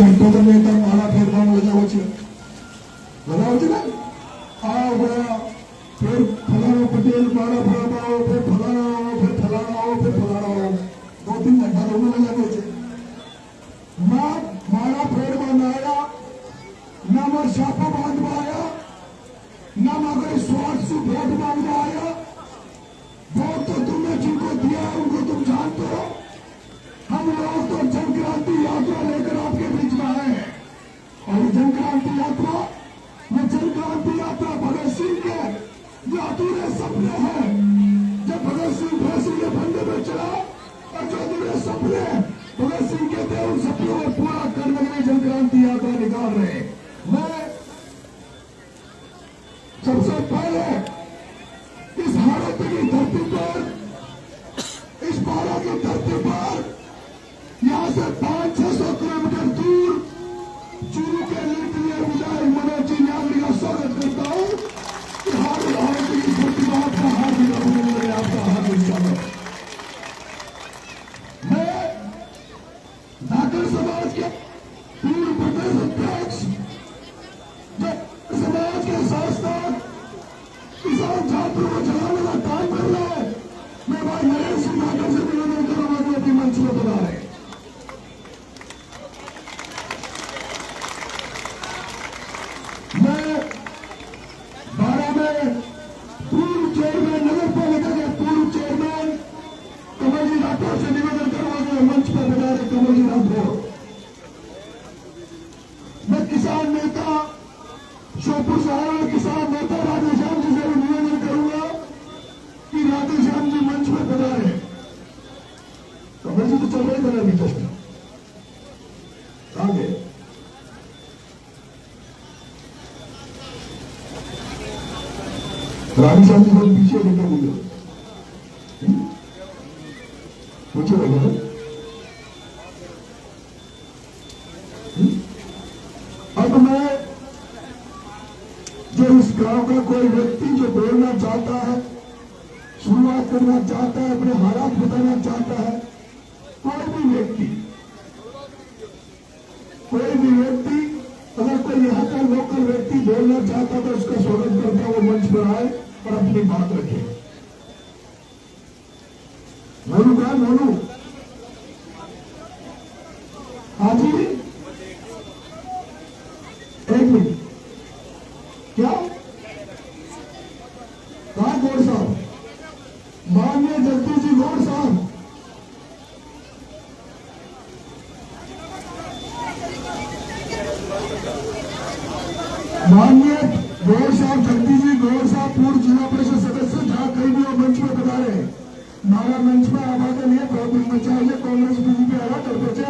ઘંટો તમે મારા ફેરવામાં લગાવો છે ને આ ગયા फिर फलाना पटेल मारा फलाना आओ फिर फलाना आओ फिर फलाना आओ फिर फलाना आओ 2-3 घंटा रोने लगे थे ना मारा फेर में आया ना मार छापा बांध में आया ना मगर स्वार्थ से वोट मांगने आया वोट तो तुमने जिनको दिया है उनको तुम जानते हो हम लोग तो जनक्रांति यात्रा लेकर आपके बीच में आए हैं और जनक्रांति यात्रा ये जनक्रांति यात्रा भगत सिंह के जो अधूरे सपने हैं जब भगत सिंह फांसी के फंदे में चला और जो अधूरे सपने भगत सिंह के थे उन सपनों को पूरा करने के लिए जनक्रांति यात्रा निकाल रहे हैं। मैं सबसे पहले इस भारत की धरती पर इस भारत की धरती पर यहाँ से 500-600 किलोमीटर दूर चूरू के लिए विधायक मनोज जी न्यामरी का स्वागत करता हूँ। आपका हार्दिक अभिनंदन, आपका हार्दिक स्वागत। मैं धाकड़ समाज के पूर्व प्रदेश अध्यक्ष समाज के साथ साथ किसान छात्रों को चलाने का काम कर रहा है मैं भाई नरेंद्र सिंह धाकड़ से निवेदन करूंगा जो अपनी मंच में बता रहे। मैं 12 में पूर्व चेयरमैन नगर पालिका के पूर्व चेयरमैन कमल जी राठौर से निवेदन करवा मंच पर बता रहे कमल जी राठौर। मैं किसान नेता श्योपुर सहारा किसान नेता राधेश्याम जी से भी निवेदन करूंगा कि राधेश्याम जी मंच पर बता रहे। कमल जी तो चल रहे थे अभी तक आगे राधेश्याम जी बहुत पीछे लेकर मुझे पूछे लगे अब मैं जो इस गांव का कोई व्यक्ति जो बोलना चाहता है शुरुआत करना चाहता है अपने हालात बताना चाहता है कोई भी व्यक्ति अगर कोई यहाँ का लोकल व्यक्ति बोलना चाहता तो उसका स्वागत करता वो मंच पर आए और अपनी बात रखे। मोनू कहा मोनू हाँ जी एक मिनट क्या कहा गौर साहब माननीय जगदीश जी गौर साहब माननीय गौर साहब जगदीश जी गौर साहब पूर्व जिला परिषद सदस्य जहां कहीं भी वो मंच पर बता रहे हमारा मंच में आवाज नहीं है बहुत मिलना चाहिए कांग्रेस बीजेपी आवा कर बचे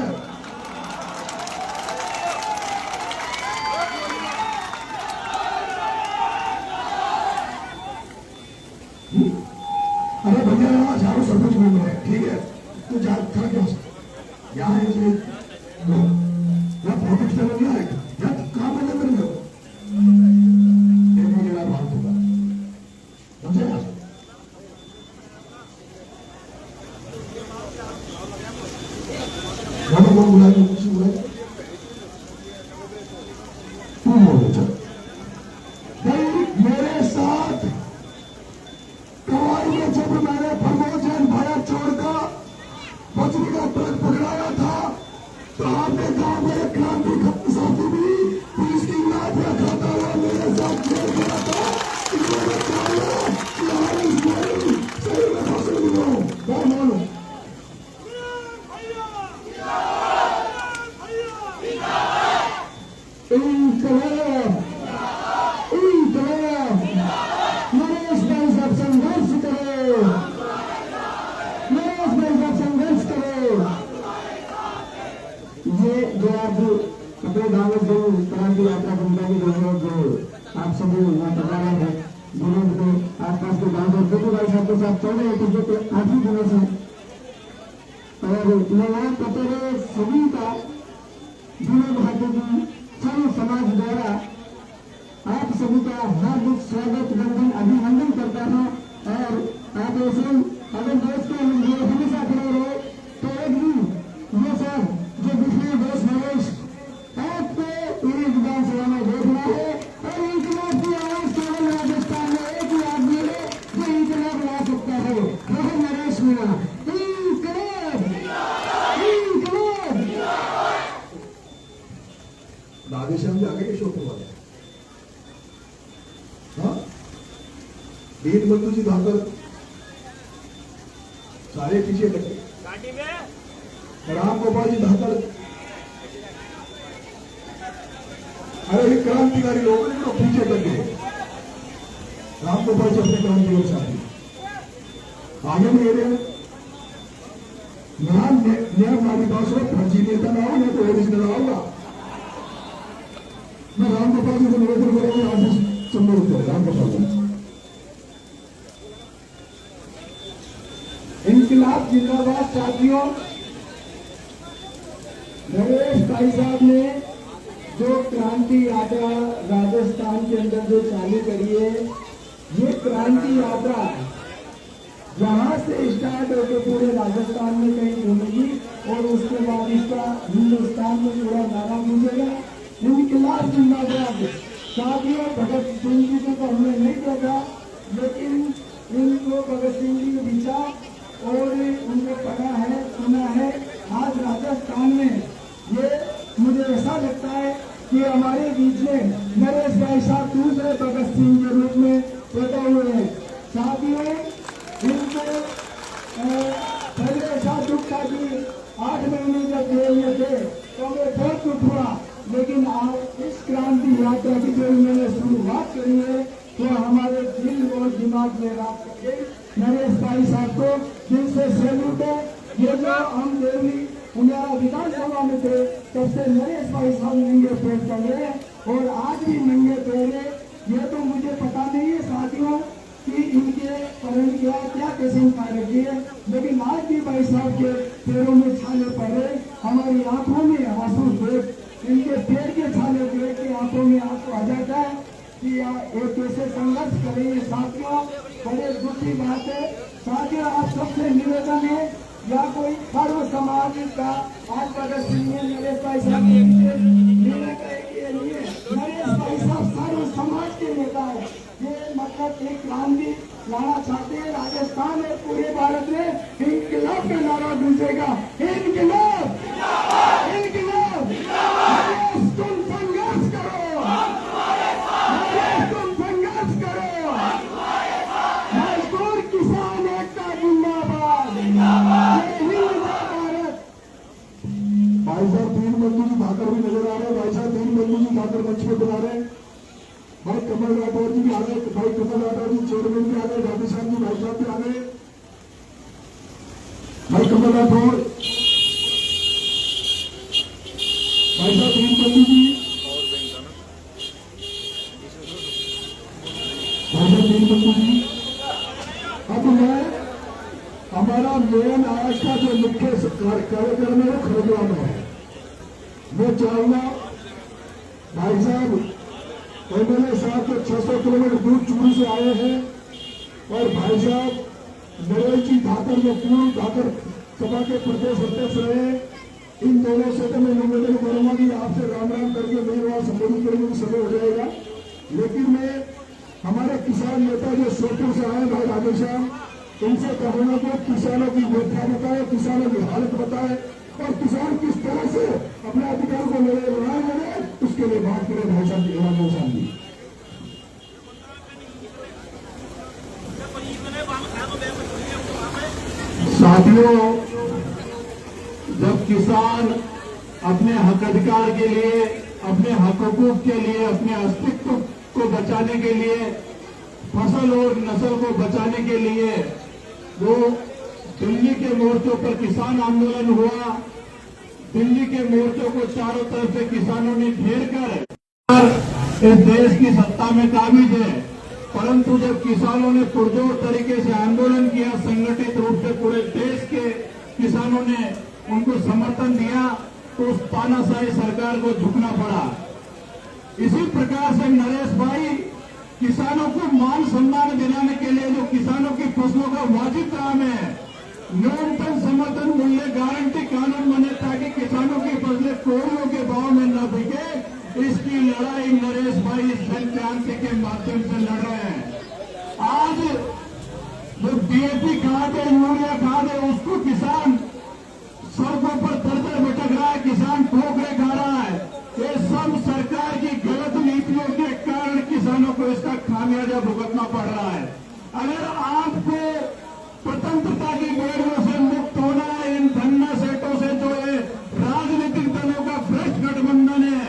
अरे भैया यहाँ चारों सब कुछ घूम रहे हैं ठीक है तो खड़ा क्या यहाँ फोटो खिंचाना नहीं आएगा या कहाँ बंद कर दो मेरे साथ कवाई में जब मैंने प्रमोद जैन भाया छोड़कर बचने का ट्रक पकड़ाया था तो आपने गांव में क्रांति साथी भी पुलिस की लाठियां खाता हुआ मेरे साथ जेल गया था। सही में फसल मिलो बहुत मानो नरेश भाई साहब संघर्ष करो नरेश भाई साहब संघर्ष करो। ये जो आज अपने गाँव में जो क्रांति यात्रा बनता है जो आप सभी यहाँ बता रहे हैं जिलों के आसपास के गाँव में जो भाई साहब के साथ चल रहे हैं पिछले 8 दिनों से और मैं यहाँ पटेल सभी का विनोद भाटी की सर्व समाज द्वारा आप सभी का हार्दिक स्वागत वंदन अभिनंदन करता हूँ और आप ऐसे अगर देश के हमेशा खड़े रहे तो एक दिन ये सब जो पिछले देश नरेश राधेश्याम जी आगे के शोधने वाले, हाँ, दीनबंधु जी धाकर सारे पीछे लगे, राम गोपाल जी धाकर, अरे क्रांतिकारी लोगों ने पीछे लगे, राम गोपाल जी अपने क्रांतिकारी साथी आगे में रहे हैं। न्याय नाविकास फर्जी नेता ना हो, नहीं तो ओरिजिनल होगा। मैं राम गोपाल जी को निवेदन करूंगा, आज संबोधित करें राम गोपाल जी। इनकलाब जिंदाबाद। साथियों, नरेश भाई साहब ने जो क्रांति यात्रा राजस्थान के अंदर जो चालू करी है, ये क्रांति यात्रा जहां से स्टार्ट होकर पूरे राजस्थान में कहीं घूमेगी और उसके बाद इसका हिंदुस्तान में पूरा नारा गूंजेगा, इनकलाब जिंदाबाद। साथियों, भगत सिंह जी को तो हमने नहीं देखा, लेकिन इनको भगत सिंह जी के विचार और उनको पढ़ा है, सुना है। आज राजस्थान में ये मुझे ऐसा लगता है कि हमारे बीच में नरेश भाई साहब दूसरे भगत सिंह के रूप में पैदा हुए हैं। साथियों, इनको पहले ऐसा दुख था कि 8 महीने जब जेल में थे तो हमें बहुत दुख हुआ, लेकिन आज इस क्रांति यात्रा की जो इन्होंने शुरुआत करी है तो हमारे दिल और दिमाग में रात करके नरेश भाई साहब को दिल से सैल्यूट है। ये जो हम देवी उन्हें विधानसभा में थे तब से नरेश भाई साहब नंगे पैर चल रहे और आज भी नंगे पैर है। ये तो मुझे पता नहीं है साथियों कि इनके कारण क्या कसम खा रखी है, लेकिन आज भी भाई साहब के पैरों में छाले पड़े, हमारी आंखों में आंसू देख, इनके पैर के छाले देख के आंखों में आंसू आ जाता है कि एक कैसे संघर्ष करेंगे। साथियों, बड़े दुख की बात है। साथियों, आप सबसे निवेदन है या कोई सर्व समाज का आज भगत सिंह ने नरेश भाई साहब निर्णय के लिए नरेश भाई साहब सर्व समाज के नेता है। ये मतलब एक क्रांति लाना चाहते हैं राजस्थान और पूरे भारत में इनकलाब का नारा गूंजेगा, इनकलाब इनकलाब। तुम संघर्ष करो, तुम संघर्ष करो, मजदूर किसान एकता जिंदाबाद, भारत। भाई साहब दीनबंधु जी धाकर भी नजर आ रहे हैं, भाई साहब दीनबंधु जी धाकर मंच पे बुला रहे हैं, भाई कमल राठौर जी भी आ गए, भाई कमल राठौर जी चेयरमैन भी आ गए, राधेश्याम जी भाई साहब भी आ गए, भाई कमल राठौर, भाई साहब दीनबंधु जी, भाई साहब दीनबंधु जी। अब मैं हमारा मेन आज का जो मुख्य कार्यक्रम है वो खरगोन में है। मैं चाहूंगा भाई साहब एमएलए साहब जो 600 किलोमीटर दूर चूरू से आए हैं और भाई साहब नरेश जी धाकर जो पूर्व धाकर सभा के प्रदेश अध्यक्ष रहे, इन दोनों से तो मैं निवेदन करूंगा कि आपसे राम राम करके मेरी बात संबोधित करने में समय हो जाएगा। लेकिन मैं हमारे किसान नेता जो सोपुर से आए भाई राधेश्याम, इनसे कहूंगा कि किसानों की व्यथा बताए, किसानों की हालत बताए और किसान किस तरह से अपने अधिकार को लड़ाई लड़े, उसके लिए बात करें भाई साहब राधेश्याम जी। साथियों, जब किसान अपने हक अधिकार के लिए, अपने हक हकूक के लिए, अपने अस्तित्व को बचाने के लिए, फसल और नस्ल को बचाने के लिए वो दिल्ली के मोर्चों पर किसान आंदोलन हुआ, दिल्ली के मोर्चों को चारों तरफ से किसानों ने घेर कर इस देश की सत्ता में काबिज है। परंतु जब किसानों ने पुरजोर तरीके से आंदोलन किया, संगठित रूप से पूरे देश के किसानों ने उनको समर्थन दिया, तो उस तानाशाही सरकार को झुकना पड़ा। इसी प्रकार से नरेश भाई किसानों को मान सम्मान दिलाने के लिए जो किसानों की फसलों का वाजिब दाम है, न्यूनतम समर्थन मूल्य गारंटी कानून बने ताकि किसानों की फसलें करोड़ों के भाव में न बिके, इसकी लड़ाई नरेश भाई इस जन क्रांति के माध्यम से लड़ रहे हैं। आज जो डीएपी खाद है, यूरिया खाद है, उसको किसान सड़कों पर दर दर भटक रहा है, किसान ठोकरे खा रहा है। ये सब सरकार नतीजा भुगतना पड़ रहा है। अगर आपको स्वतंत्रता की बेड़ियों से मुक्त होना है, इन धन्ना सेठों से जो है राजनीतिक दलों का भ्रष्ट गठबंधन है,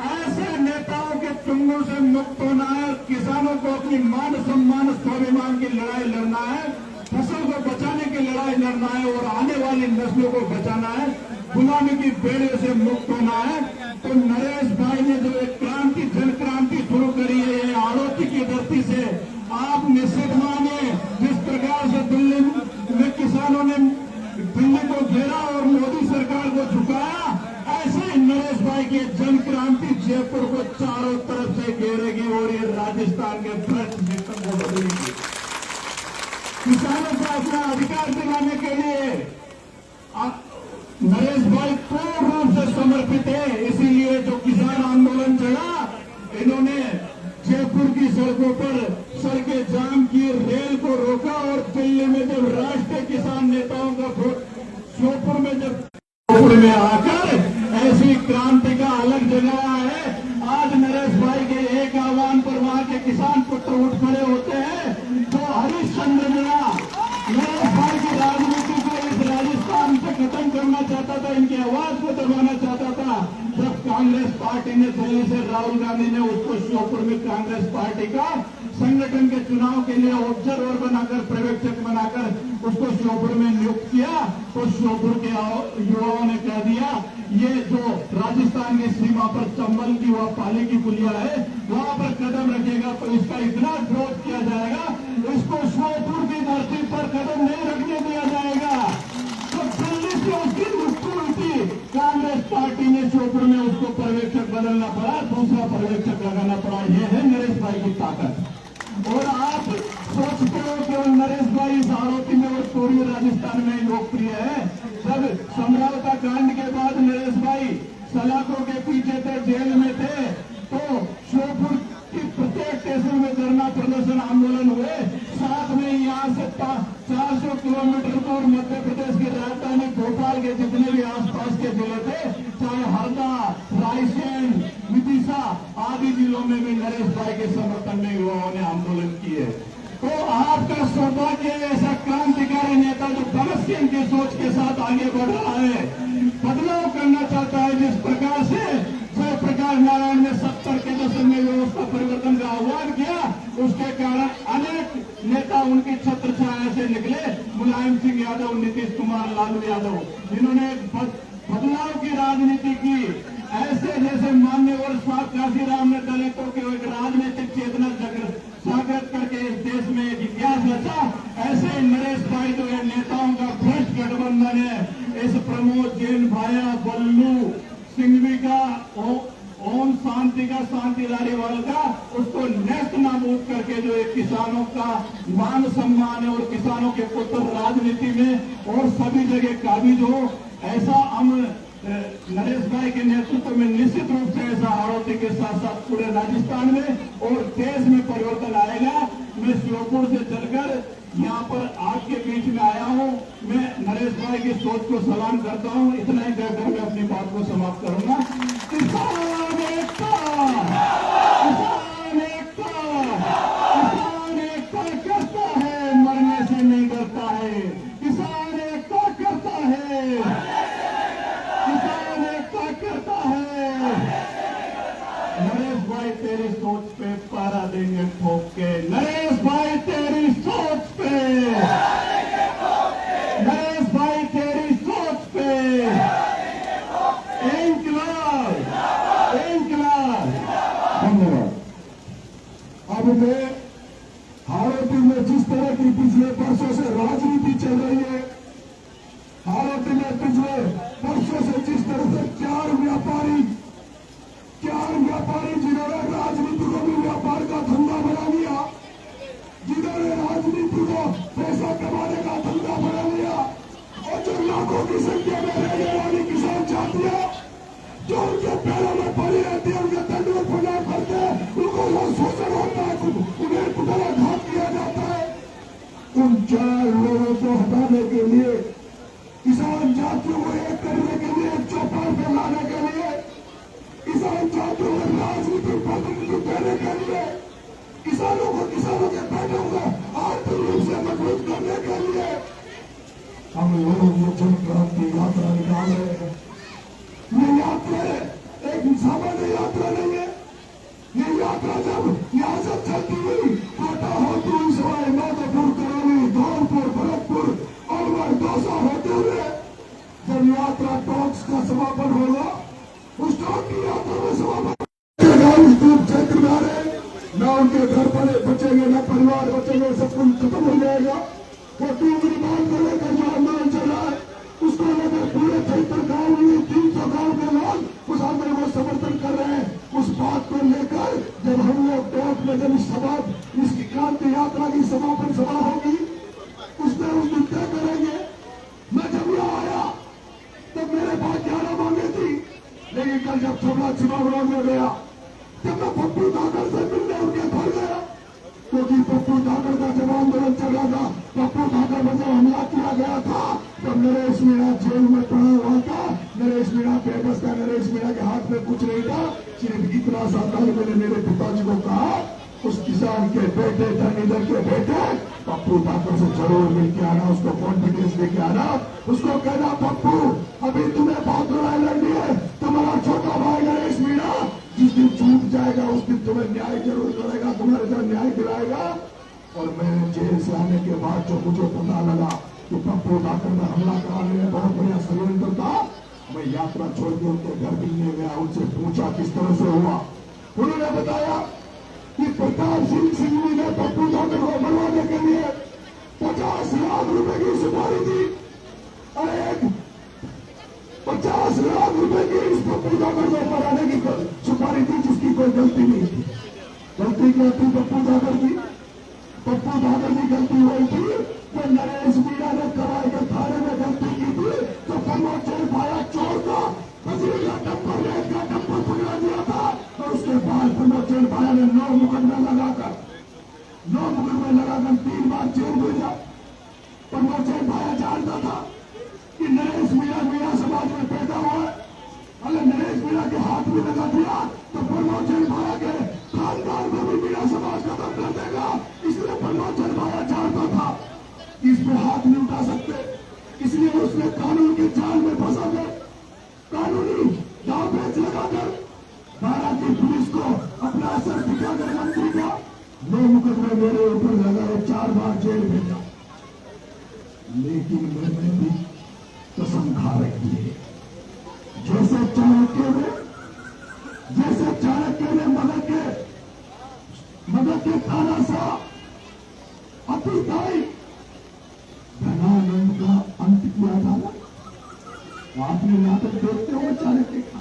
ऐसे नेताओं के चुंगलों से मुक्त होना है, किसानों को अपनी मान सम्मान स्वाभिमान की लड़ाई लड़ना है, फसल को बचाने की लड़ाई लड़ना है और आने वाली नस्लों को बचाना है, गुलामी की बेड़ियों से मुक्त होना है, तो नरेश भाई ने जो एक क्रांति जन क्रांति शुरू करी है, ये आड़ोती की धरती से आप निश्चित माने। जिस प्रकार से दिल्ली में किसानों ने दिल्ली को घेरा और मोदी सरकार को झुकाया, ऐसे ही नरेश भाई की जन क्रांति जयपुर को चारों तरफ से घेरेगी और ये राजस्थान के भ्रष्ट सिस्टम को बदलेगी। किसानों को अपना अधिकार दिलाने के लिए नरेश भाई पूर्ण रूप से समर्पित है। इसीलिए जो किसान आंदोलन चला, इन्होंने जयपुर की सड़कों पर सड़कें जाम की, रेल को रोका और दिल्ली में जब राष्ट्रीय किसान नेताओं का श्योपुर में आकर ऐसी क्रांति का अलग जगाया है। आज नरेश भाई के एक आह्वान पर वहां के किसान पुत्र उठ खड़े होते हैं। जो हरिश्चंद्र मीणा नरेश भाई की राजनीति को इस राजस्थान से खत्म करना चाहता था, इनकी आवाज को दबाना चाहता था, जब कांग्रेस पार्टी ने दिल्ली से राहुल गांधी ने उसको श्योपुर में कांग्रेस पार्टी का संगठन के चुनाव के लिए ऑब्जर्वर बनाकर, पर्यवेक्षक बनाकर उसको श्योपुर में नियुक्त किया, तो श्योपुर के युवाओं ने कह दिया ये जो राजस्थान की सीमा पर चंबल की वह पाली की पुलिया है, वहां पर कदम रखेगा तो इसका इतना विरोध किया जाएगा, इसको श्योपुर की धरती पर कदम नहीं रखने दिया जाएगा। तो दिल्ली से उसकी मुक्ति हुई थी, कांग्रेस पार्टी ने श्योपुर में उसको पर्यवेक्षक बदलना पड़ा, दूसरा पर्यवेक्षक लगाना पड़ा। यह है नरेश भाई की ताकत। और आप सोचते हो कि नरेश भाई इस आरोपी में और पूरी राजस्थान में लोकप्रिय है। जब समझौता कांड के बाद नरेश भाई सलाखों के पीछे थे, जेल में थे, तो श्योपुर की प्रत्येक स्टेशन में धरना प्रदर्शन आंदोलन हुए। साथ में यहाँ से 400 किलोमीटर दूर मध्य प्रदेश की राजधानी भोपाल के जितने भी आसपास के जिले थे, चाहे हरदा, रायसेन, विदिशा आदि जिलों में भी नरेश भाई के समर्थन में युवाओं ने आंदोलन किए। तो आपका सौभाग्य ऐसा क्रांतिकारी नेता जो भगत सिंह की सोच के साथ आगे बढ़ रहा है, बदलाव करना चाहता है। जिस प्रकार से जयप्रकाश नारायण ने 70 के दशक में व्यवस्था परिवर्तन का आह्वान किया, उसके कारण अनेक नेता उनकी छत्र छाया से निकले। मुलायम सिंह यादव, नीतीश कुमार, लालू यादव, जिन्होंने बदलाव की राजनीति की। ऐसे जैसे मान्यवर स्वामी काशीराम ने दलितों के एक राजनीतिक चेतना जागृत करके इस देश में एक इतिहास रचा, ऐसे नरेश भाई जो है नेताओं का भ्रष्ट गठबंधन है। इस प्रमोद जैन, भाया बल्लू सिंघवी का, ओम शांति का, शांति लारीवाल का, उसको नेस्त नाबूद करके जो एक किसानों का मान सम्मान है और किसानों के पुत्र राजनीति में और सभी जगह काबिज हो, ऐसा हम नरेश भाई के नेतृत्व में निश्चित रूप से ऐसा आरोपी के साथ साथ पूरे राजस्थान में और देश में परिवर्तन आएगा। मैं श्योपुर से चलकर यहाँ पर आपके बीच में आया हूँ। मैं नरेश भाई की सोच को सलाम करता हूँ। इतना ही कहकर मैं अपनी बात को समाप्त करूंगा। किसान एकता, किसान एकता, किसान एकता करता है, मरने से नहीं डरता है। किसान एकता करता है, किसान एकता करता है। नरेश भाई तेरी सोच पे पारा देंगे ठोक के। नरेश भाई तेरी सोच पे, नरेश भाई तेरी सोच पे इंकलाब, इंकलाब। धन्यवाद। अब मैं हारोटी में जिस तरह की पिछले वर्षों से राजनीति चल रही है, हारोटी में पिछले वर्षों से जिस तरह से चार व्यापारी जिन्होंने राजनीति को भी व्यापार का धंधा बना लिया, जिन्होंने राजनीति को पैसा कमाने का धंधा बना लिया, और जो लाखों की संख्या में रहने वाली किसान जातियां जो उनके पैरों में पड़ी रहती है, उनके दंडों प्रणाम करते हैं, उनको वो शोषण होता है, उन्हें कुटाघात किया जाता है। उन चार लोगों को हटाने के लिए, किसान जातियों को एक करने के लिए, चौपाल पर लाने के लिए, किसान जातियों को राजनीतिक प्रतिनिधित्व देने के लिए, किसानों को किसानों के पेटों को आर्थिक रूप से मजबूत करने के लिए हम लोग ये जन क्रांति यात्रा निकाल रहे हैं। ये यात्रा एक सामान्य यात्रा नहीं है। ये यात्रा जब यहाँ से चलती हुई कोटा होती हुई सवाई माधोपुर, करौली, धौलपुर, भरतपुर और दौसा होते हुए जब यात्रा टॉक्स का समापन होगा, उस टॉक की यात्रा में समापन क्षेत्र में आ रहे न उनके घर पर बचेंगे, न परिवार बचेंगे, सब कुछ खत्म हो जाएगा। वो टूकरी बांध कर लेकर जो आंदोलन चल रहा है उसको लेकर पूरे क्षेत्र गाँव में 300 गाँव के लोग उस आंदोलन को समर्थन कर रहे हैं। उस बात को लेकर जब हम लोग टॉक में जब इस क्रांति यात्रा की समापन सभा होगी उसमें उस दिन तय करेंगे। मैं जब यहाँ आया तब मेरे पास 11 मांगे थी, लेकिन कल जब छोटा चुनाव में गया जब मैं पप्पू धाकड़ से मिलने उनके घर गया, क्योंकि पप्पू धाकड़ का जब आंदोलन चल रहा था, पप्पू धाकड़ पर जब हमला किया गया था तब नरेश मीणा जेल में पड़ा हुआ था। नरेश मीणा बेबस था, नरेश मीणा के हाथ में कुछ नहीं था, सिर्फ इतना सा था। मैंने मेरे पिताजी को कहा उस किसान के बेटे धनीधर के बेटे पप्पू धाकड़ से जरूर मिलके आना, उसको कॉन्फिडेंस लेके आना, उसको कहना पप्पू अभी तुम्हें बहुत लड़ाई लड़नी है, तुम्हारा छोटा भाई नरेश मीणा जिस दिन छूट जाएगा उस दिन तुम्हें न्याय जरूर करेगा, तुम्हारे साथ न्याय दिलाएगा। और मैं जेल से आने के बाद जो मुझे पता लगा कि पप्पू धाकड़ में हमला कराने में बहुत बढ़िया षड्यंत्र था, मैं यात्रा छोड़ के उनके घर मिलने गया, उनसे पूछा किस तरह से हुआ। उन्होंने बताया कि प्रताप सिंह सिंघवी ने पप्पू धाकड़ को मरवाने के लिए 50 लाख रुपए की सुपारी दी। अरे 50 लाख रुपए की इस पप्पू धाकड़ को मराने की सुपारी दी जिसकी कोई गलती नहीं थी। गलती क्या थी पप्पू धाकड़ की? पप्पू धाकड़ की गलती हुई थी कि नरेश मीणा ने कराई के थाने में गलती की थी, तो प्रमोचन पाया चोर का खजूर का टप्पर रेत का टप्पर पकड़ा दिया था। और उसके बाद प्रमोचन पाया ने 9 मुकदमे लगाकर 3 बार जेल भेजा। प्रमोचन पाया जानता था कि नरेश मीणा समाज में पैदा हुआ है, अगर नरेश मीणा के हाथ में लगा दिया तो प्रमोचन भाया के खानदान को भी मीणा समाज खत्म कर देगा। इसलिए प्रमोचन भाया जानता था इस पे हाथ नहीं उठा सकते, इसलिए उसने कानून के जाल में फंसा कर कानूनी दाव पेच लगाकर बारात की पुलिस को अपना असर दिखाकर मंत्री का 9 मुकदमे मेरे ऊपर लगाए, 4 बार जेल भेजा। लेकिन मैंने भी कसम खा रखी है, जैसे चाणक्य ने मगध के थाना सा अपनी ताई धनानंद का अंत किया था ना। आपने नाटक देखते हो चाणक्य का?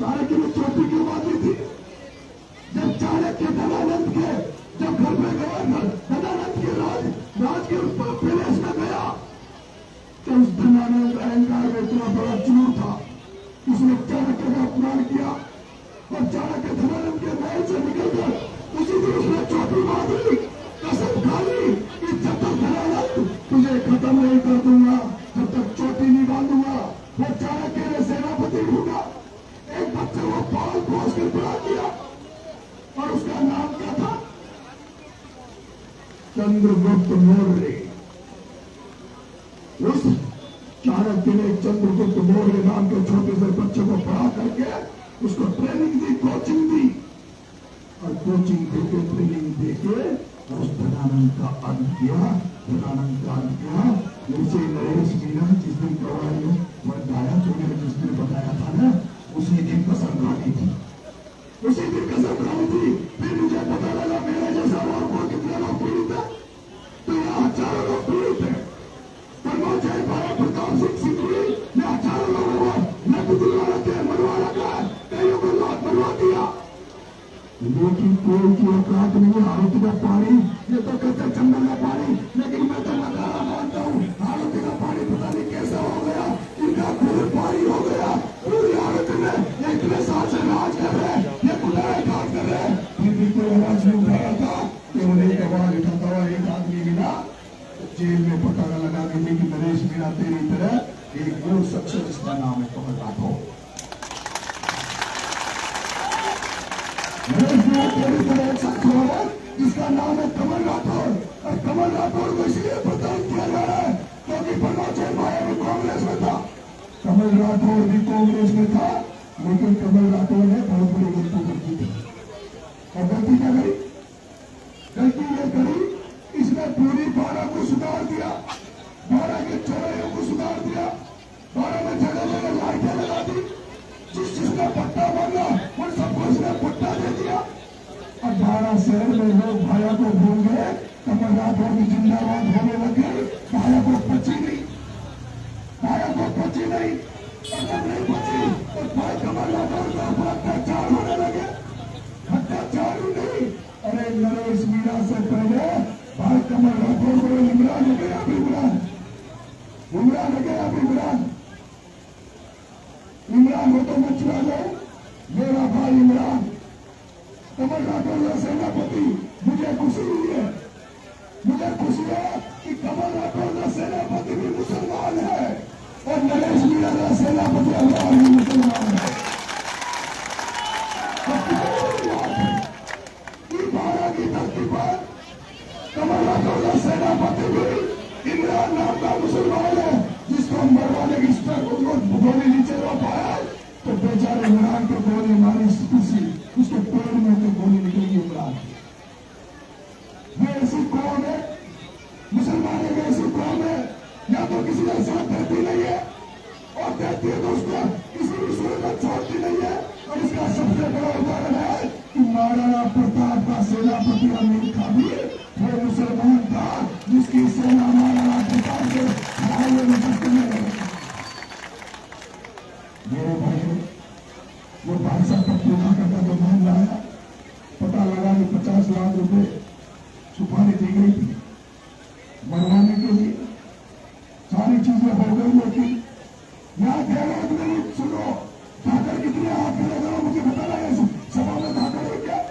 चाणक्य ने चोटी क्यों बांधी थी? जब चाणक्य धनानंद के जब घर में गया, धनानंद के राज के पैलेस में गया तो उस धनानंद अहंकार में इतना बड़ा चूर था, उसने चाणक्य का अपमान किया और चाणक्य धनानंद के महल से निकलकर उसी दिन उसने चोटी बांधी, कसम खा ली कि जब तक धनानंद तुझे खत्म नहीं कर दूंगा, जब तक चोटी नहीं बांधूंगा। वो चाणक्य ने सेनापति ढूंढा, एक बच्चे को पाल पोस कर बड़ा किया और उसका नाम क्या था? चंद्रगुप्त मौर्य। उस चाणक्य ने चंद्रगुप्त मौर्य नाम के छोटे से बच्चे को पढ़ा करके उसको ट्रेनिंग दी, कोचिंग दी, और कोचिंग देके ट्रेनिंग देके उस धनानंद का अंत किया। उसे नरेश मीणा जिस दिन करवाई में बताया, तूने जिस दिन बताया था ना, उसी दिन कसम खानी थी, उसी दिन कसम खानी थी। फिर मुझे पता लगा मेरे जैसा और को कितने लोग पीड़ित है, तो यहाँ 4 लोग पीड़ित है। प्रमोचन पाया प्रताप सिंह सिंघवी ने 4 लोगों को नक दिलवा के मरवा रखा है, कईयों को लात मरवा दिया, लेकिन कोई की औकात नहीं है। आरती का पानी ये तो कहते चंदन का पानी, लेकिन मैं तो नकारा मानता हूँ। आरती का पानी पता नहीं कैसा हो गया, इनका खून पानी हो गया। पूरी आरती में इतने साल से राज कर रहे, ये कुटाई काम कर रहे, फिर भी कोई आवाज नहीं उठा रहा था कि उन्हें एक आवाज उठाता हुआ एक आदमी मिला, जेल में पटाखा लगा के कि नरेश मीणा तेरी तरह एक वो शख्स जिसका नाम है कमल राठौर। नरेश मीणा तेरी तरह एक शख्स हो जिसका नाम है कमल राठौर। और कमल राठौर को इसलिए प्रताड़ित किया जा रहा है क्योंकि परमाचार्य माया भी कांग्रेस में था, कमल राठौर भी कांग्रेस में था, लेकिन कमल राठौर ने बहुत बड़ी गलती की थी। और गलती क्या करी? गलती ये करी, इसने पूरी बारह को सुधार दिया, बारह के चौराहे को सुधार दिया, बारह में जगह जगह लाइटें लगा दी, जिसने पट्टा मांगा उन सबको इसने पट्टा दे दिया। 18 शहर में लोग भाया को भूल गए, कमल राठौर की जिंदाबाद होने लगे, भाया को पची नहीं, भाया को पची नहीं, और जब नहीं पची तो भाई कमल राठौर के ऊपर अत्याचार होने लगे। अत्याचार ही नहीं, अरे नरेश मीणा से पहले भाई कमल राठौर को इमरान हो गया, इमरान हो गया, इमरान हो तो मैं चुरा जाऊं, मेरा भाई इमरान कमल राठौर का सेनापति। मुझे खुशी हुई है, मुझे खुशी है कि कमल राठौर का सेनापति भी मुसलमान है और नरेश मीणा का सेनापति अल्लाह भी मुसलमान है। बारह की धरती पर कमल राठौर का सेनापति भी इमरान नाम का मुसलमान है, जिसको मरवाने की गोली नीचे रो पाया तो बेचारे इमरान को गोली मारी, उसके पेड़ में तो गोली निकली इमरान। ये ऐसी कौम है, मुसलमान है, ऐसी कौम है या तो किसी का साथ देती नहीं है और देती है तो उसको किसी भी सूरत में छोड़ती नहीं है। और इसका सबसे बड़ा उदाहरण है कि महाराणा प्रताप का सेनापति अमीर खान भी वो मुसलमान था, जिसकी सेना महाराणा प्रताप से लड़ाई में सकने लगी। मेरे भाई वो भाई साहब का पूरा करता जो मान लाया, पता लगा कि 50 लाख रुपए सुपारी दी गई थी मरवाने के लिए, सारी चीजें हो गई, लेकिन यहाँ कह रहे हैं सुनो धाकर कितने हाथ खड़े करो, मुझे बताना है सभा में धाकर है क्या है?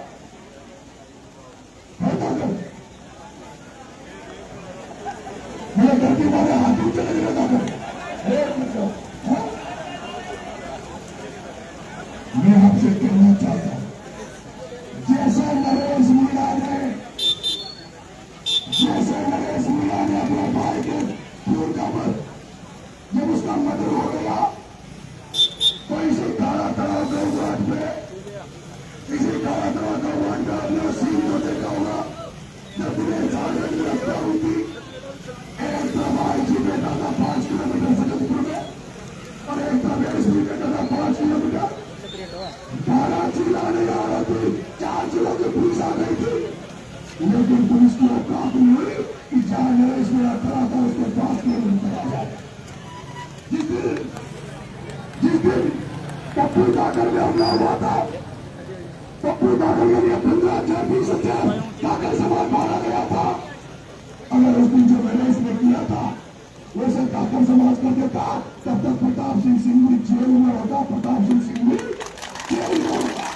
धाकर मेरे घर के बारे हाथ ऊंचे लग रहे धाकर। मैं आपसे कहना चाहता हूं, जैसे नरेश मीणा ने अपने भाई के खून का जब उसका मर्डर हो गया तो इसी काला तलाव के वार्ड में, इसी काला तलाव का वार्ड का अपना सीन को देखा होगा, जब दिनेश झारखंड की हत्या हुई थी, एक प्रभारी जी बेटा था 5 किलोमीटर सजदपुर में और एक प्रवेश जी बेटा था 5 किलोमीटर। 12 चिल्लाने आ रहे थे, 4 जिलों की पुलिस आ गई थी, लेकिन पुलिस को काबू हुई कि जहां नरेश मीणा खड़ा था उसके 5 किलोमीटर आ जाए। जिस दिन पप्पू धाकर में हमला हुआ था, पप्पू धाकर के लिए 15,000 धाकर समाज मारा गया था। अगर उस दिन जो मैंने इसमें किया था वैसे धाकर समाज कर देता, तब तक प्रताप सिंह सिंघवी जेल में होता, प्रताप सिंह सिंघवी जेल में होता।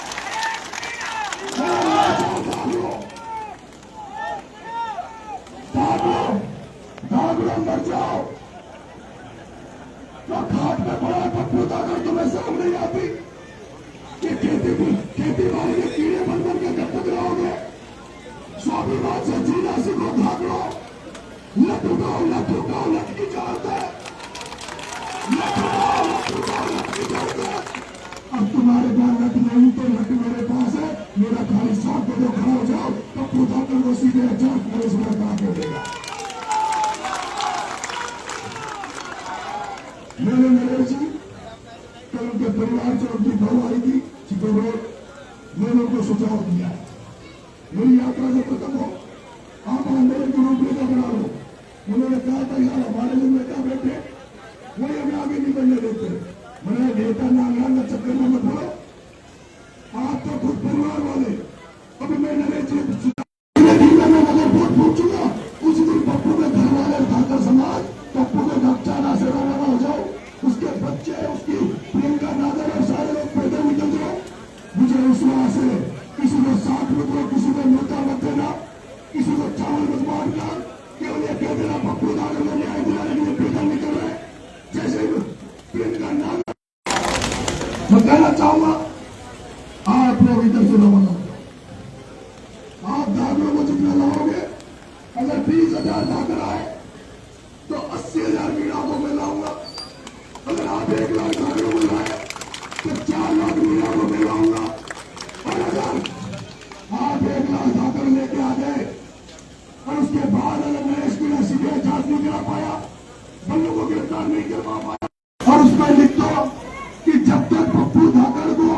मर जाओ तो घाट में पड़ा पप्पू धाकर, तुम्हें शर्म नहीं आती कि खेती बाड़ी के कीड़े बन बन के जब तक रहोगे? स्वाभिमान से जीना सीखो धाकड़ो, लटुकाओ लट की जात है, लटुकाओ लट की जात है। अब तुम्हारे पास लट नहीं तो लट मेरे पास है, मेरा खाली 100 पे जो खड़ा हो जाओ पप्पू धाकर को सीधे अचार पुलिस में कहा कर देगा। मैंने नरेश जी कल उनके परिवार से उनकी बहू आई थी चिकोड़, मैंने उनको सुझाव दिया है मेरी यात्रा से खत्म हो आप आंदोलन की रूपरेखा बना लो। उन्होंने कहा था यार हमारे जो नेता बैठे वही हमें आगे नहीं बढ़ने देते। मैंने नेता नाम का चक्कर में मत बोलो, आप तो खुद परिवार वाले। अभी मैं नरेश जी वोट पूछ चुका, उस दिन पप्पू के घर वाले धाकर समाज पप्पू के घपचाना से रवाना हो जाओ, उसके बच्चे उसकी प्रियंका नागर और सारे लोग पैदल निकल जाओ। मुझे विश्वास है किसी को 60 मत दो, किसी को न्योता मत देना, किसी को चावल मत बांटना, केवल ये कह देना पप्पू धाकर को न्याय दिलाने के लिए पैदल निकल रहे। जैसे प्रियंका नागर मैं कहना चाहूंगा आप लोग इधर से रवाना हो, आप धाकड़ों को बताऊंगा। और अगर आप 1 लाख धाकड़ लेके आ गए और उसके बाद अगर नरेश मीणा सीबीआई जांच नहीं करा पाया, बल्लू को गिरफ्तार नहीं करवा पाया, और उसमें लिख दो कि जब तक पप्पू धाकड़ को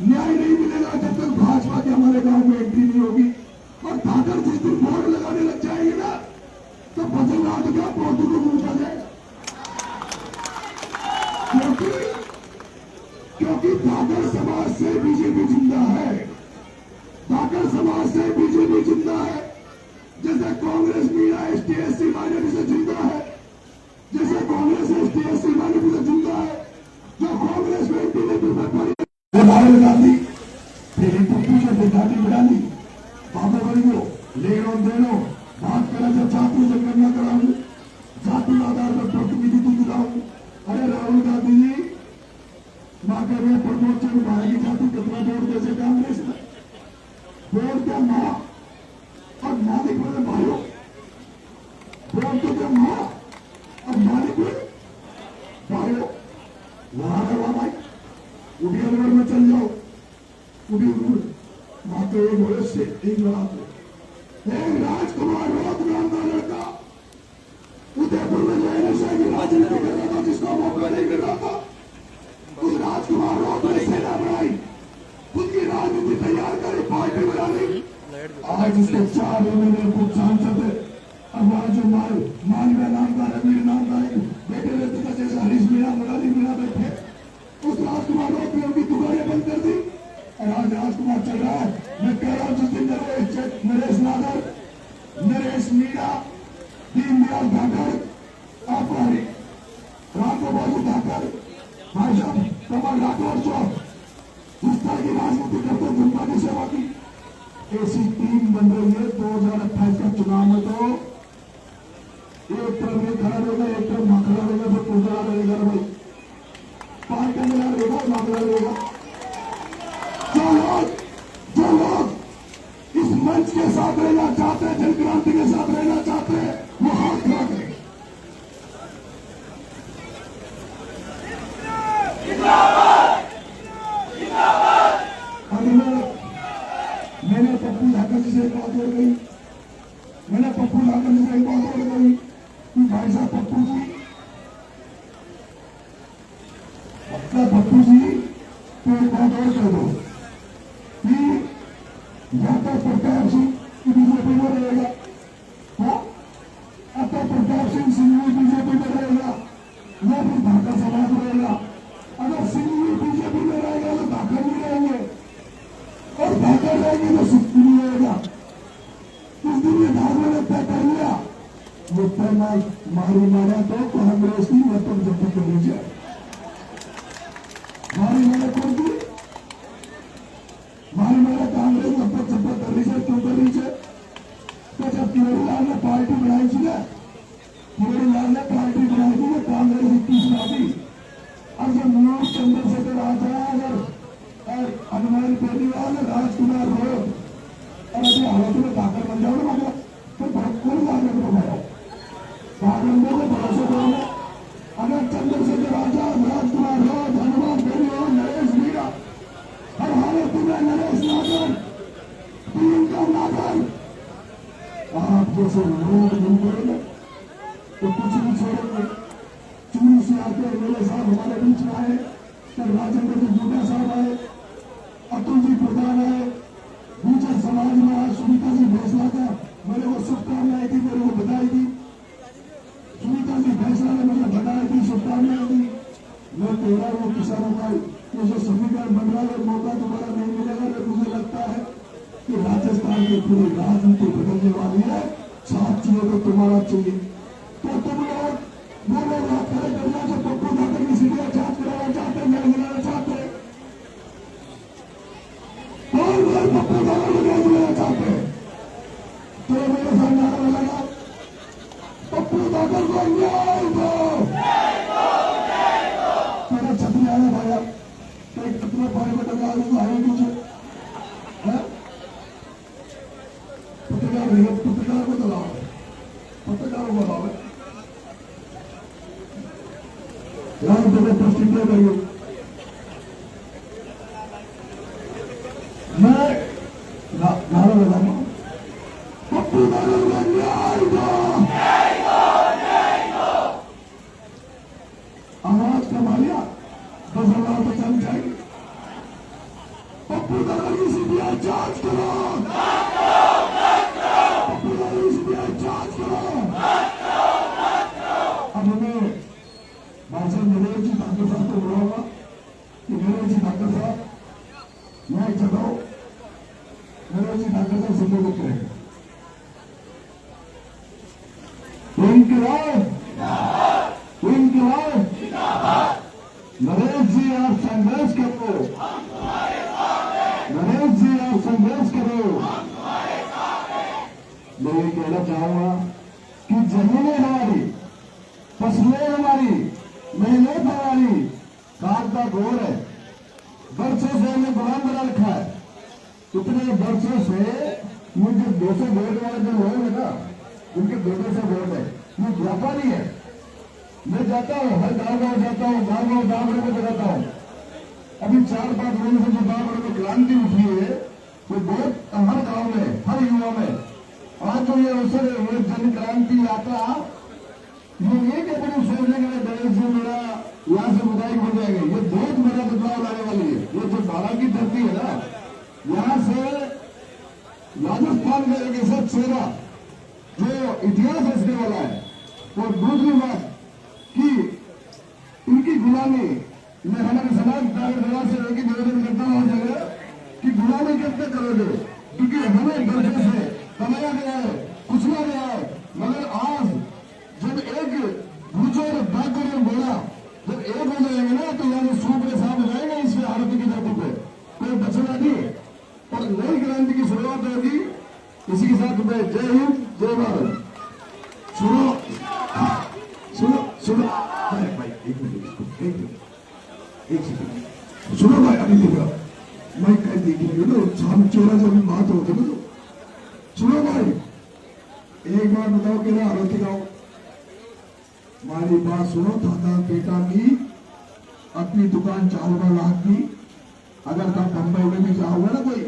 न्याय नहीं मिलेगा, जब तक भाजपा के हमारे गांव में एंट्री नहीं होगी। और धाकड़ जिस दिन बोर्ड लगाने लग जाएंगे ना, तो बदलना तो क्या पौधों को पूछा जाएगा। क्योंकि धाकड़ समाज से बीजेपी जिंदा है, धाकड़ समाज से बीजेपी जिंदा है। जैसे कांग्रेस मीणा ST/SC माइनॉरिटी से जिंदा है, जैसे कांग्रेस ST/SC माइनॉरिटी से जिंदा है, जो कांग्रेस में बीजेपी में पड़ी राहुल गांधी फिर पूछो गाड़ी बढ़ा ली बाबा बड़ियो लेनो देनो बात करा, जब जाति जनगणना कराऊंगी, जाति आधार पर प्रतिनिधित्व दिलाऊं। अरे राहुल गांधी जी, माँ के में प्रमोद भाई की जाति कितना वोट कैसे कांग्रेस में वोट क्या माँ और मालिक वाले भाइयों, वोट तो क्या माँ और मालिक में भाइयों, वहां करवा भाई उड़ियानगर में चल जाओ, उड़ी वहां पे एक बोले से एक लड़ा एक राजकुमार राउत नाम का लड़का उदयपुर में जाने से राजनीति कर रहा था, जिसका मौका नहीं मिल रहा था। उस राजकुमार राउत ने सेना बनाई, खुद की राजनीति तैयार करी, पार्टी बना ली। आज उसके 4 MLA खुद सांसद है। अब वहां जो मालवीय नाम का रवीर नाम का बेटे रहते थे, जैसे हरीश मीणा मुरारी मीणा बैठे, उस राजकुमार राउत ने उनकी दुकानें बंद कर दी और आज राजकुमार चल रहा है। मैं कह रहा हूं जिस दिन नरेश नागर, नरेश मीणा, दीनदयाल धाकड़, आपारी राघव बाबू धाकड़, भाई साहब कमल राठौर साहब जिस तरह की राजनीति करते जनता की सेवा की, ऐसी टीम बन रही है। 2028 का चुनाव में तो एक तरफ ये खड़ा रहेगा, एक तरफ माखला रहेगा, तो पूजा रहेगा भाई, पार का मेरा रहेगा, माखला रहेगा। जो लोग इस मंच के साथ रहना चाहते हैं, जनक्रांति के साथ रहना चाहते हैं, वो हाथ खड़ा करें। मैंने पप्पू धाकड़ जी से एक बात और कही, मैंने पप्पू धाकड़ जी से एक बात और कही कि भाई साहब पप्पू जी तो एक बात और कह दो कि या तो प्रताप सिंह बीजेपी में रहेगा, अब तो प्रताप सिंह सिंघवी बीजेपी में रहेगा, या फिर धाकड़ समाज रहेगा। अगर सिंघवी बीजेपी में रहेगा तो धाकड़ भी रहेंगे, और धाकड़ रहेंगे तो सिंघवी नहीं रहेगा। इस दिन ये धाकड़ ने तय कर लिया, वो तय मारी मारा तो कांग्रेस की मतलब जब्ती कर लीजिए। मारी मारा कौन की मारी मारा कांग्रेस मतलब जब्त कर लीजिए, क्यों कर लीजिए? तो जब किरोड़ीलाल ने पार्टी बनाई थी ना, किरोड़ीलाल ने पार्टी बनाई थी, वो कांग्रेस 21 में थी। अब जब न्यूज चंद्रशेखर आजाद और हनुमान बेनीवाल, राजकुमार राउत और अभी हालत में धाकड़ बन जाओ ना, मतलब तो कौन धाकड़ को बनाओ? भागंदों को भरोसे करो। अगर चंद्रशेखर आजाद, राजकुमार राउत, हनुमान बेनीवाल, नरेश मीणा और हालत में नरेश नागर, प्रियंका नागर, आप जैसे लोग नहीं करेंगे तो कुछ भी छोड़ेंगे। चूरू से आके मेरे साहब हमारे बीच में आए, फिर राजेंद्र जी बूटा साहब आए, अतुल जी प्रधान आए, गुर्जर समाज में आज सुनीता जी फैसला का मेरे को शुभकामनाएं दी, मेरे को बधाई दी। सुनीता जी फैसला ने मुझे बधाई दी, शुभकामनाएं दी। मैं कह रहा हूँ किसानों का ये जो समीकरण बन रहा है, मौका दोबारा नहीं मिलेगा। मुझे लगता है कि राजस्थान की पूरी राजनीति बदलने वाली है। साथ चाहिए तो तुम्हारा चाहिए, तो तुम लोग वो लोग बात करें करना जो पप्पू धाकड़ की सीधे जांच कराना चाहते हैं, न्याय दिलाना चाहते हैं। कौन लोग पप्पू धाकड़ को न्याय दिलाना चाहते हैं? तो मेरे साथ नारा लगा, पप्पू धाकड़ को न्याय दो। मेरा छतरी आया भाया, एक कितने पानी में टका दूंगा, आगे पीछे पत्रकार को दलाओ, पत्रकारों को दलाओ, यहाँ दोनों प्रस्तुतियां करिए। मैं नारा लगाऊंगा, पप्पू दादा का न्याय दो, आवाज कमा लिया 10,000 तो चल जाएगी। पप्पू दादा की सीबीआई जांच करो, पप्पू दादा की सीबीआई जांच करो। अब हमें भाई साहब नरेश जी ठाकर साहब को बुलाऊंगा कि नरेश जी ठाकर साहब मैं चलाओ, नरेश जी ठाकर साहब संबोधित करेंगे। इनकलाब, इनकलाब, नरेश जी आप संघर्ष करो, नरेश जी आप संघर्ष करो। मैं ये कहना चाहूंगा कि जमीनें हमारी, फसलें हमारी, मेहनत हमारी, खाद का घोर है। वर्षों से हमें गुलाम बना रखा है। इतने वर्षों से ये जो 200 वोट वाले जो लोग हैं ना, उनके 200 वोट है, ये व्यापारी है। मैं जाता हूँ, हर गाँव जाता हूँ, गाँव में बताता हूँ। अभी 4-5 महीने से जो गाँव में क्रांति उठी है, वो बहुत हर गाँव में, हर युवा में। आज जो ये अवसर है, वो जन क्रांति यात्रा, ये एक अपनी सोचने के लिए गणेश जी मेरा यहाँ से विधायक हो जाएंगे, ये बहुत बड़ा बदलाव लाने वाली है। ये जो बाड़ा की धरती है ना, यहाँ से राजस्थान का एक ऐसा चेहरा जो इतिहास रचने वाला है। और दूसरी बात कि इनकी गुलामी, मैं हमारे समाज से एक निवेदन करता हूँ हर जगह कि गुलामी कैसे करोगे, क्योंकि हमें वर्षों से कमाया गया है, कुचला गया है। मगर आज जब एक भूचोर डाकर और घोड़ा जब एक हो जाएंगे ना, तो यानी सूपरे साफ हो जाएंगे इस आरती की धरती पे, कोई बचना नहीं। और नई क्रांति की शुरुआत होगी। इसी के साथ मैं जय हिंद, जय भारत। सुनो सुनो सुनो भाई, एक मिनट, एक सेकंड सुनो भाई। अभी देखा मैं कह देखिए ना, सामने चेहरा जब बात होती है तो सुनो भाई, एक बार बताओ कि ना आरती गाओ। हमारी बात सुनो, दादा बेटा की अपनी दुकान 4 लाख की। अगर तुम बंबई में भी जाओगे ना, कोई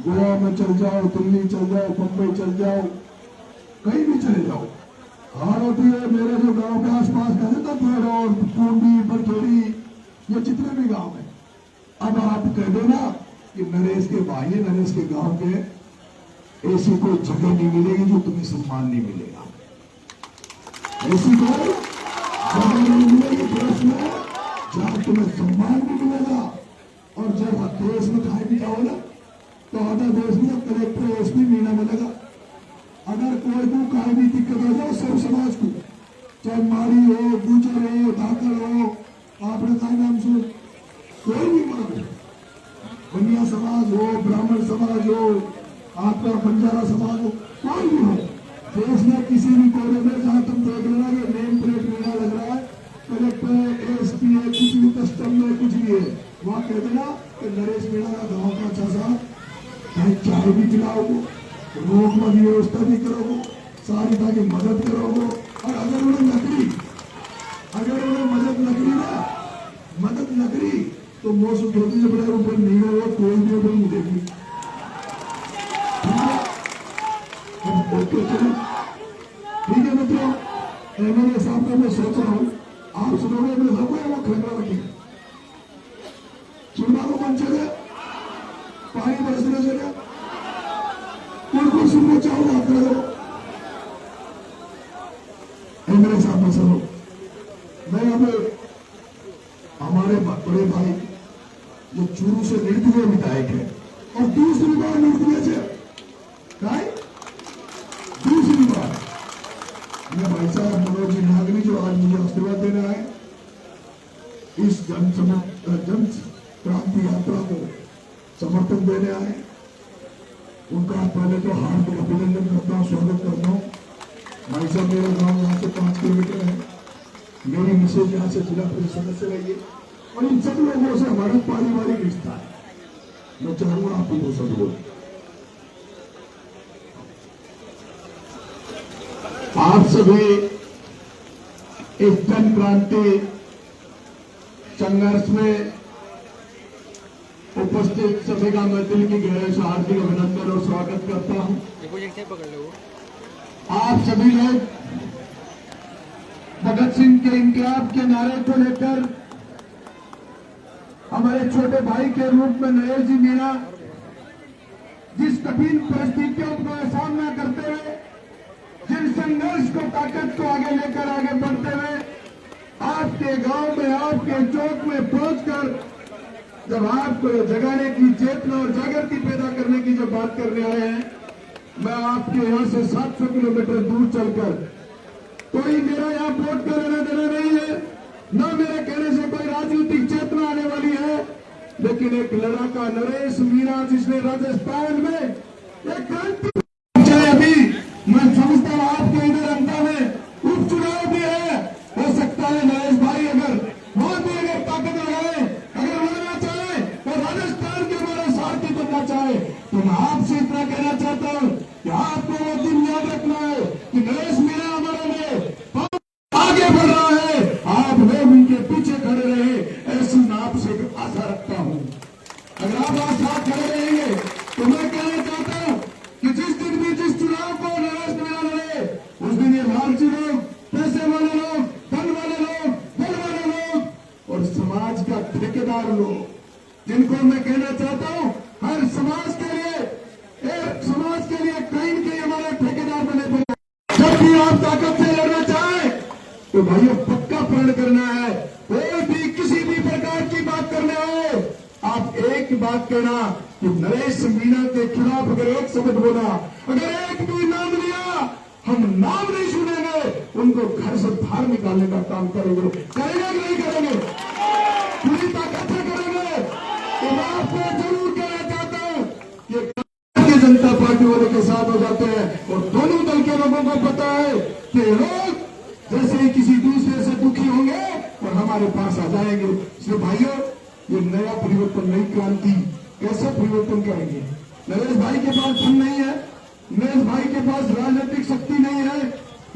गोवा में चल जाओ, दिल्ली चल जाओ, बंबई चल जाओ, कहीं भी चले जाओ, हार होती है। मेरे जो गांव के आसपास कहते तो पेड़ों, टूंडी, बरखेड़ी, ये जितने भी गांव हैं, अब आप कह दो ना कि नरेश के भाई, नरेश के गांव के, ऐसी कोई जगह नहीं मिलेगी जो तुम्हें सम्मान नहीं मिलेगा। ऐसी कोई जगह नहीं मिलेगी देश में जहां तुम्हें सम्मान भी मिलेगा। और जब देश में खाए भी जाओ ना, तो आधा देश में कलेक्टर एसपी महीना मिलेगा। अगर कोई को काय भी दिक्कत हो जाए, सब समाज को, चाहे मारी हो, गुजर हो, धाकड़ हो, आपने कहा नाम सुन, कोई भी मान, बनिया समाज हो, ब्राह्मण समाज हो, आपका बंजारा समाज हो, कोई भी हो, देश में किसी भी कोने में जहां तुम देख लेना कि नेम प्लेट मेरा लग रहा है, कलेक्टर एसपी है, कुछ भी कस्टम में कुछ भी है, वहां कह देना कि नरेश मीणा का गाँव का अच्छा साहब, चाय भी पिलाओगे, रोक में व्यवस्था भी करोगे, सहायता की मदद करोगे। और अगर उन्हें मदद न करी तो मौसम धोती जब ऊपर नहीं होगा, कोई भी ऊपर नहीं देगी। ओके चलो ठीक है मित्रों, मेरे साहब का मैं सोच रहा हूँ, आप सुनोगे मेरे साहब को, वो खड़ा रखिए, सुनना को मन चले, पानी बरसने चले, बिल्कुल सुनना चाहूंगा आप लोगों। मेरे साथ में सुनो, मैं हमें हमारे बड़े भाई जो चूरू से नृत्य विधायक है, और दूसरी बार नृत्य से दूसरी बार मैं भाई साहब मनोज जी नागरी जो आज मुझे आशीर्वाद देने आए, इस जन क्रांति यात्रा को समर्थन देने आए, उनका पहले तो हार्दिक अभिनंदन करता हूँ, स्वागत करता हूँ। भाई साहब मेरा गांव यहाँ से 5 किलोमीटर है, मेरी मिसेज यहाँ से जिला परिषद सदस्य रही है, और इन सब लोगों से हमारा पारिवारिक रिश्ता है। मैं चाहूंगा आप उनको सब बोल, आप सभी इस जन क्रांति संघर्ष में उपस्थित सभी का मैं दिल की गहराई से हार्दिक अभिनंदन और स्वागत करता हूं। आप सभी लोग भगत सिंह के इनकलाब के नारे को लेकर हमारे छोटे भाई के रूप में नरेश जी मीणा जिस कठिन परिस्थितियों का सामना करते हुए, जिन संघर्ष को ताकत को आगे लेकर आगे बढ़ते हुए आपके गांव में, आपके चौक में पहुंचकर जब आपको जगाने की चेतना और जागृति पैदा करने की जब बात करने आए हैं, मैं आपके यहां से 700 किलोमीटर दूर चलकर, कोई मेरा यहां वोट का लेना देना नहीं है, न मेरे कहने से कोई राजनीतिक चेतना आने वाली है, लेकिन एक लड़ाका नरेश मीणा जिसने राजस्थान में एक क्रांति अभी मैं समझता हूं आपके इधर अंता में उपचुनाव भी है, हो सकता है नरेश भाई अगर वहां भी अगर ताकत लगाए, अगर लड़ना चाहे और राजस्थान के हमारे सारथी बनना चाहे, तो मैं आपसे इतना कहना चाहता हूं कि आपको वो दिन याद रखना है कि नरेश मीणा हमारे लिए आगे बढ़ रहा है, आप लोग उनके पीछे खड़े रहे, ऐसी मैं आपसे आशा रखता हूं। अगर आप आज साथ खड़े रहेंगे तो मैं कहना चाहता हूं कि जिस दिन भी जिस चुनाव को नरेश मीणा लड़े, उस दिन ये लालची लोग, पैसे वाले लोग, धन वाले लोग, बल वाले लोग और समाज का ठेकेदार लोग, जिनको मैं कहना चाहता हूं हर समाज के लिए कहीं न कहीं हमारे ठेकेदार बने पड़े। जब भी आप ताकत से लड़ना चाहें तो भाइयों पक्का प्रण करना है, कोई भी किसी भी प्रकार की बात करने आए, आप एक बात कहना कि नरेश मीणा के खिलाफ अगर एक शब्द बोला, अगर एक भी नाम लिया, हम नाम नहीं सुनेंगे, उनको घर से बाहर निकालने का काम करेंगे। करेंगे कि नहीं करेंगे? पूरी ताकत से करेंगे। तो मैं आपको जरूर कहना चाहता हूं कि भारतीय जनता पार्टी वाले के साथ हो जाते हैं और दोनों दल के लोगों को पता है कि लोग जैसे ही किसी दूसरे से दुखी होंगे और हमारे पास आ जाएंगे। इसलिए भाइयों, ये नया परिवर्तन, नई क्रांति कैसे परिवर्तन करेंगे? नरेश भाई के पास धन नहीं है, नरेश भाई के पास राजनीतिक शक्ति नहीं है।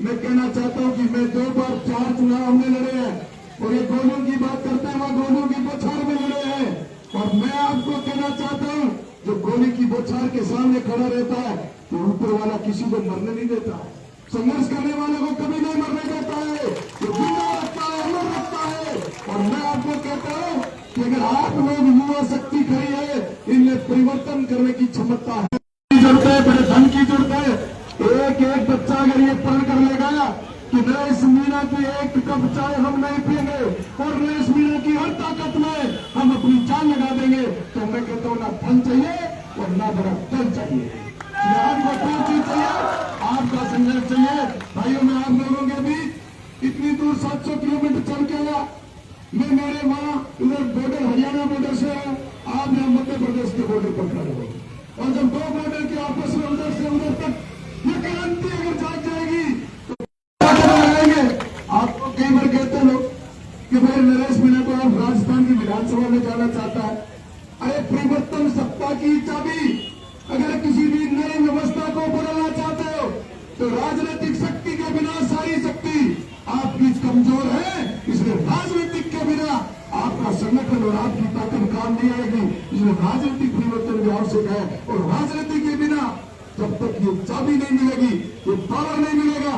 मैं कहना चाहता हूं कि मैं 2 बार 4 चुनाव हमने लड़े हैं और ये गोलों की बात करते हैं, वहां गोलों की बौछार में लड़े हैं। और मैं आपको कहना चाहता हूं, जो गोली की बौछार के सामने खड़ा रहता है तो ऊपर वाला किसी को मरने नहीं देता है, संघर्ष करने वाले को कभी नहीं मरने देता है, तो जिंदा रखता है, अमर रखता है। और मैं आपको कहता हूं कि अगर आप लोग युवा शक्ति खड़ी है, इनमें परिवर्तन करने की क्षमता है, जरूरत है, बड़े धन की जरूरत है। एक एक बच्चा अगर ये प्रण कर लेगा कि नरेश मीणा की एक कप चाय हम नहीं पिएंगे और नरेश मीणा की हर ताकत में हम अपनी जान लगा देंगे, तो मैं कहता हूं ना धन चाहिए और ना बड़ा दल चाहिए, आपको कोई चीज चाहिए, आपका संघर्ष चाहिए। भाइयों, मैं आप लोगों के बीच इतनी दूर 700 किलोमीटर चल के आया, मैं मेरे वहां उधर बॉर्डर, हरियाणा बॉर्डर से हूं, आप यहां मध्य प्रदेश के बॉर्डर पर खड़े हो, और जब 2 बॉर्डर के आपस में उधर से उधर तक ये क्रांति अगर जाग जाएगी तो आएंगे। आपको कई बार कहते लोग कि भाई नरेश मीणा को आप राजस्थान की विधानसभा में जाना चाहता है। अरे परिवर्तन सत्ता की चाबी, अगर किसी भी नई व्यवस्था को बदलना चाहते हो तो राजनीतिक शक्ति के बिना सारी शक्ति आपकी कमजोर है, इसलिए राजनीतिक के बिना आपका संगठन और आपकी ताकत काम नहीं आएगी। इसलिए राजनीतिक परिवर्तन भी आवश्यक है और राजनीति के बिना जब तक ये चाबी नहीं मिलेगी, ये पावर नहीं मिलेगा,